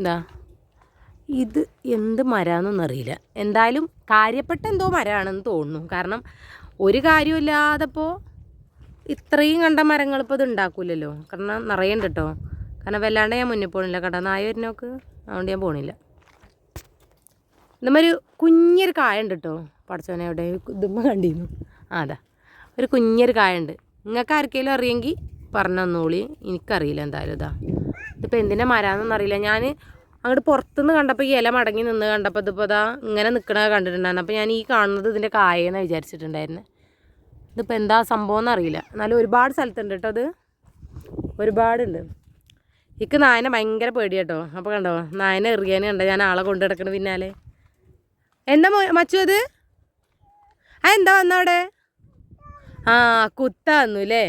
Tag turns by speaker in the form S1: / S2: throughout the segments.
S1: എന്താ ഇത് എന്ത് മരമാണെന്നൊന്നും അറിയില്ല. എന്തായാലും കാര്യപ്പെട്ട എന്തോ മരമാണെന്ന് തോന്നുന്നു. കാരണം ഒരു കാര്യമില്ലാതപ്പോൾ ഇത്രയും കണ്ട മരങ്ങൾ ഇപ്പോൾ ഇത് ഉണ്ടാക്കൂലല്ലോ. കാരണം നിറയെ ഉണ്ട് കേട്ടോ. കാരണം വല്ലാണ്ട് ഞാൻ മുന്നിൽ പോകണില്ല കേട്ടോ, നായ വരുന്നോക്ക്, അതുകൊണ്ട് ഞാൻ പോകണില്ല. ഇതുമ്മൊരു കുഞ്ഞൊരു കായ ഉണ്ട് കേട്ടോ. പടച്ചോനെ എവിടെ ഇതുമ്മ കണ്ടിരുന്നു. അതാ ഒരു കുഞ്ഞൊരു കായ ഉണ്ട്. നിങ്ങൾക്ക് ആർക്കെങ്കിലും അറിയെങ്കിൽ പറഞ്ഞു തന്നോളി. എനിക്കറിയില്ല എന്തായാലും. ഇതിപ്പോൾ എന്തിൻ്റെ മരമാണെന്നൊന്നും അറിയില്ല. ഞാൻ അങ്ങോട്ട് പുറത്തുനിന്ന് കണ്ടപ്പോൾ ഈ ഇല മടങ്ങി നിന്ന് കണ്ടപ്പോൾ ഇതിപ്പോൾ ഇങ്ങനെ നിൽക്കണ കണ്ടിട്ടുണ്ടായിരുന്നു. അപ്പോൾ ഞാൻ ഈ കാണുന്നത് ഇതിൻ്റെ കായെന്നാണ് വിചാരിച്ചിട്ടുണ്ടായിരുന്നത്. ഇതിപ്പോൾ എന്താ സംഭവം എന്നറിയില്ല. എന്നാലും ഒരുപാട് സ്ഥലത്തുണ്ട് കേട്ടോ. അത് ഒരുപാടുണ്ട്. എനിക്ക് നായനെ ഭയങ്കര പേടി കേട്ടോ. അപ്പോൾ കണ്ടോ നായനെ എറിയാനും കണ്ടോ ഞാൻ ആളെ കൊണ്ടു കിടക്കണ പിന്നാലെ. എന്താ മച്ചു അത്? എന്താ വന്നവിടെ? ആ കുത്ത വന്നു അല്ലേ?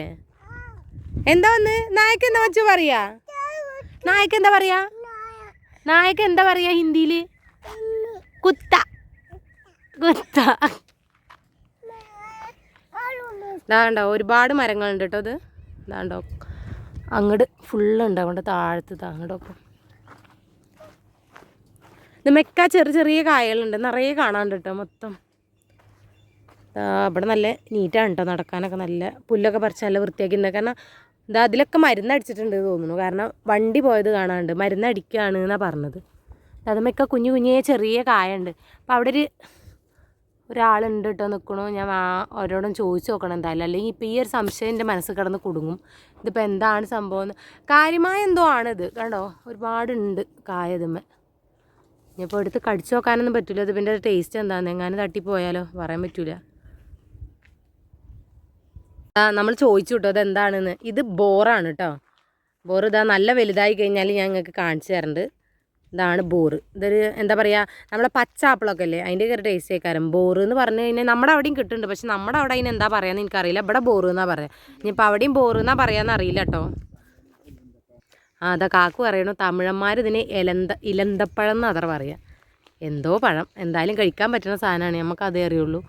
S1: എന്താ വന്ന്? നായക്ക് എന്താ മച്ചു പറയാ? നായക്ക് എന്താ പറയാ? നായക്ക് എന്താ പറയാ ഹിന്ദിയിൽ? കുത്ത കുത്ത. ഇതാണ്ടോ ഒരുപാട് മരങ്ങളുണ്ട് കേട്ടോ. ഇത് ഇതാണ്ടോ അങ്ങോട്ട് ഫുള്ളുണ്ട്. അതുകൊണ്ട് താഴത്ത് അങ്ങോട്ടൊക്കെ ഇത് മെക്ക ചെറിയ ചെറിയ കായകളുണ്ട്. നിറയെ കാണാണ്ട് കേട്ടോ. മൊത്തം ഇവിടെ നല്ല നീറ്റാണ് കേട്ടോ. നടക്കാനൊക്കെ നല്ല പുല്ലൊക്കെ പറിച്ച് നല്ല വൃത്തിയാക്കിയിട്ടുണ്ട്. കാരണം ഇതാ അതിലൊക്കെ മരുന്നടിച്ചിട്ടുണ്ട് തോന്നുന്നു. കാരണം വണ്ടി പോയത് കാണാണ്ട് മരുന്നടിക്കുകയാണ് എന്നാണ് പറഞ്ഞത്. അതുമൊക്കെ കുഞ്ഞു കുഞ്ഞേ ചെറിയ കായുണ്ട്. അപ്പോൾ അവിടെ ഒരാളുണ്ട് കേട്ടോ നിൽക്കണു. ഞാൻ ഓരോടും ചോദിച്ചു നോക്കണം എന്തായാലും. അല്ലെങ്കിൽ ഇപ്പോൾ ഈ ഒരു സംശയം എൻ്റെ മനസ്സിൽ കിടന്ന് കുടുങ്ങും. ഇതിപ്പോൾ എന്താണ് സംഭവം എന്ന്. കാര്യമായ എന്തോ ആണിത്. കണ്ടോ ഒരുപാടുണ്ട് കായ ഇതുമ്മേ. ഇനിയിപ്പോൾ എടുത്ത് കടിച്ചു നോക്കാനൊന്നും പറ്റില്ല. ഇത് പിന്നെ ടേസ്റ്റ് എന്താണെന്ന് എങ്ങാനും തട്ടിപ്പോയാലോ പറയാൻ പറ്റില്ല. നമ്മൾ ചോദിച്ചു കേട്ടോ അതെന്താണെന്ന്. ഇത് ബോറാണ് കേട്ടോ. ബോറ് ഇതാ നല്ല വലുതായി കഴിഞ്ഞാൽ ഞാൻ നിങ്ങൾക്ക് കാണിച്ചു തരുന്നുണ്ട്. ഇതാണ് ബോറ്. ഇതൊരു എന്താ പറയുക, നമ്മളെ പച്ച ആപ്പിളൊക്കെ അല്ലേ അതിൻ്റെയൊക്കെ ഒരു ടേസ്റ്റ് ആയിക്കാരം. ബോറ് എന്ന് പറഞ്ഞു കഴിഞ്ഞാൽ നമ്മുടെ അവിടെയും കിട്ടുന്നുണ്ട്. പക്ഷെ നമ്മുടെ അവിടെ അതിന് എന്താ പറയാന്ന് എനിക്കറിയില്ല. ഇവിടെ ബോറ് എന്നാ പറയാം. ഇനിയിപ്പോൾ അവിടെയും ബോറ് എന്നാ പറയാന്ന് അറിയില്ല കേട്ടോ. അതാ കാക്കു പറയണു തമിഴന്മാർ ഇതിന് ഇലന്തപ്പഴം എന്ന് അത്ര പറയുക. എന്തോ പഴം, എന്തായാലും കഴിക്കാൻ പറ്റുന്ന സാധനമാണ്. നമുക്ക് അതേ അറിയുള്ളൂ.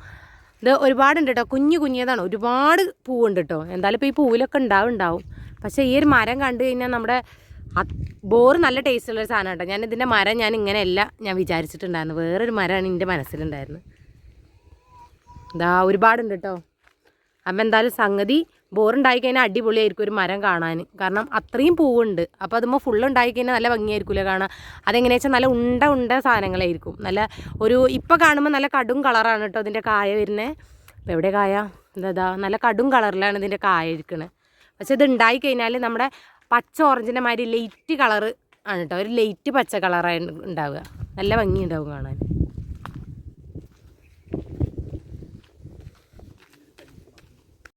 S1: ഇത് ഒരുപാടുണ്ട് കേട്ടോ. കുഞ്ഞു കുഞ്ഞതാണ്. ഒരുപാട് പൂവുണ്ട് കേട്ടോ. എന്തായാലും ഇപ്പോൾ ഈ പൂവിലൊക്കെ ഉണ്ടാവും. പക്ഷേ ഈ ഒരു മരം കണ്ടു കഴിഞ്ഞാൽ നമ്മുടെ ബോറ് നല്ല ടേസ്റ്റുള്ളൊരു സാധനം കേട്ടോ. ഇതിൻ്റെ മരം ഇങ്ങനെയല്ല ഞാൻ വിചാരിച്ചിട്ടുണ്ടായിരുന്നു. വേറൊരു മരമാണ് എൻ്റെ മനസ്സിലുണ്ടായിരുന്നത്. ഇതാ ഒരുപാടുണ്ട് കേട്ടോ. അപ്പം എന്തായാലും സംഗതി ബോറുണ്ടായി കഴിഞ്ഞാൽ അടിപൊളിയായിരിക്കും ഒരു മരം കാണാൻ. കാരണം അത്രയും പൂവുണ്ട്. അപ്പോൾ അതുമ്പോൾ ഫുള്ളുണ്ടായി കഴിഞ്ഞാൽ നല്ല ഭംഗിയായിരിക്കുമല്ലോ കാണാൻ. അതെങ്ങനെയാ വെച്ചാൽ നല്ല ഉണ്ട സാധനങ്ങളായിരിക്കും. നല്ല ഒരു ഇപ്പോൾ കാണുമ്പോൾ നല്ല കടും കളറാണ് കേട്ടോ ഇതിൻ്റെ കായ വരുന്നത്. ഇപ്പോൾ എവിടെ കായ? എന്താ നല്ല കടും കളറിലാണ് ഇതിൻ്റെ കായ ഇരിക്കുന്നത്. പക്ഷേ ഇത് ഉണ്ടായി കഴിഞ്ഞാൽ നമ്മുടെ പച്ച ഓറഞ്ചിൻ്റെ മാതിരി ലൈറ്റ് കളറ് ആണ് കേട്ടോ. ഒരു ലൈറ്റ് പച്ച കളറായി ഉണ്ടാവുക. നല്ല ഭംഗി ഉണ്ടാവും കാണാൻ.